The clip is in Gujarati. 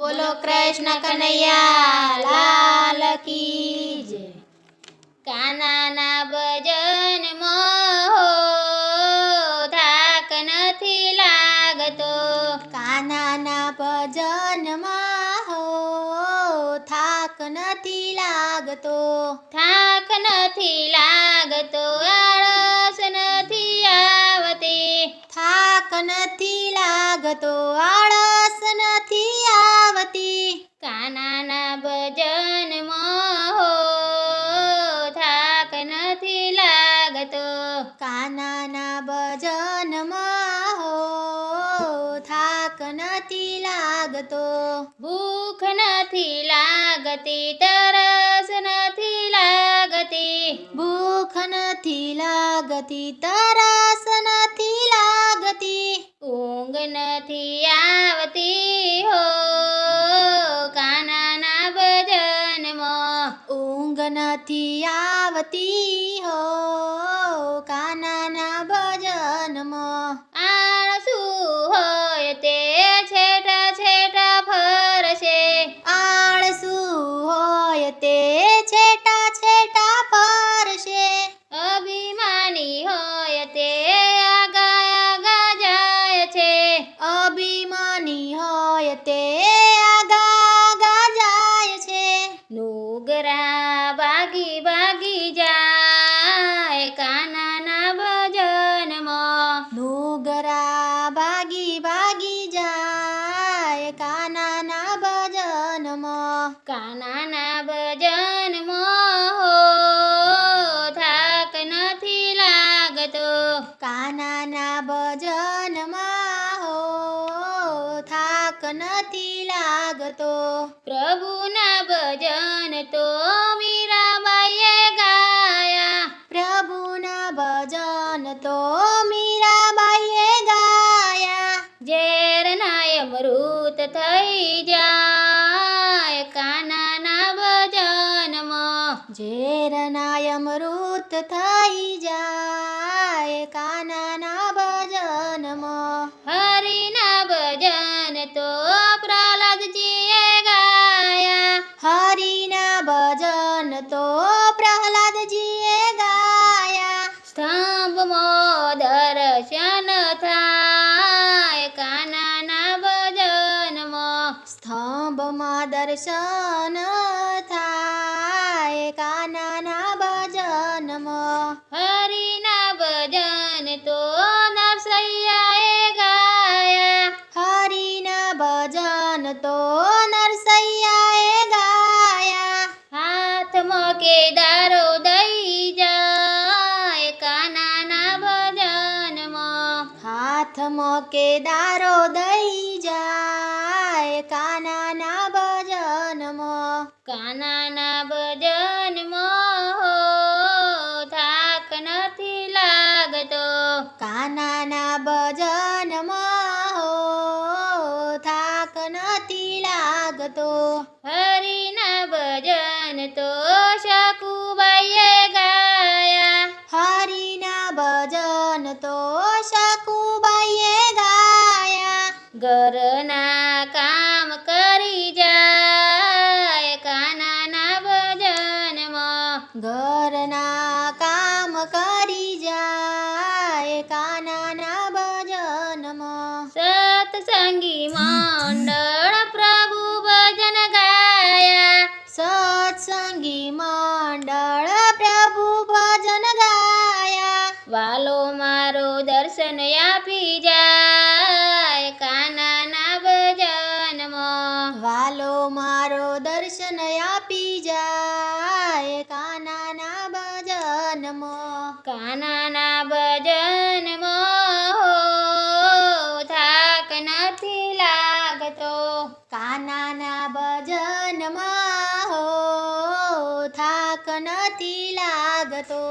બોલો કૃષ્ણ કનૈયા લાલ કી જય। કાનાના ભજનમાં હો થાક નથી લાગતો। કાનાના ભજનમાં હો થાક નથી લાગતો। થાક નથી લાગતો આળસ નથી આવતી। થાક નથી લાગતો આળસ નથી આવતી। કાનાના ભજનમાં હો થાક નથી લાગતો। કાનાના ભજનમાં હો થાક નથી લાગતો। ભૂખ નથી લાગતી તરસ નથી લાગતી। ભૂખ નથી લાગતી તરસ નથી લાગતી। ઊંઘ નથી આવતી હો કાનાના ભજનમાં। ઊંઘ નથી આવતી હો કાનાના ભજનમાં। આળસુ હોય તે છેટા છેટા ફરશે। આળસુ હોય તે છેટા છેટા ફરશે। અભિમાની હોય તે આગા આગા જાય છે। અભિમાની હોય તે આગા આગા જાય છે। નુગરા ભાગી ભાગી જાય કાનાના ભજનમાં। નુગરા ભાગી ભાગી જાય કાનાના ભજનમાં। કાનાના ભજનમાં હો થાક નથી લાગતો। કાનાના ભજનમાં હો થાક નથી લાગતો। પ્રભુના ભજન તો મીરાબાઈએ ગાયા। પ્રભુના ભજન તો મીરાબાઈએ ગાયા। ઝેરના અમૃત થઈ જાય કાનાના ભજનમાં। ઝેરના અમૃત થઈ જાય કાનાના ભજનમાં। હરિના ભજન તો પ્રહલાદજીએ ગાયા। હરિના ભજન તો પ્રહલાદજીએ ગાયા। સ્તંભમાં દર્શન થાય કાનાના ભજનમાં। સ્તંભમાં દર્શન થાય કાનાના ભજનમાં। હરિના ભજન તો નરસૈયાએ ગાયા। હરિના ભજન તો નરસૈયાએ ગાયા। હાથમાં કેદારો દઈ જાય કાનાના ભજનમાં। હાથમાં કેદારો દઈ જાય કાનાના ભજનમાં। કાનાના ભજનમાં હો થાક નથી લાગતો। કાનાના ભજનમાં હો થાક નથી લાગતો। હરિના ભજન તો શકુબાઈએ ગાયા। હરિના ભજન તો શકુબાઈએ ગાયા। ઘરના કામ કરી જાય કાનાના ભજનમાં। ઘરના કામ કરી જાય કાનાના ભજનમાં। સત્સંગી મંડળ પ્રભુ ભજન ગાયા। સત્સંગી મંડળ પ્રભુ ભજન ગાયા। વાલો મારો દર્શન આપી જાય કાનાના ભજનમાં। વાલો મારો દર્શન આપી જાય કાનાના ભજનમાં। કાનાના ભજનમાં હો થાક નથી લાગતો। કાનાના ભજનમાં હો થાક નથી લાગતો।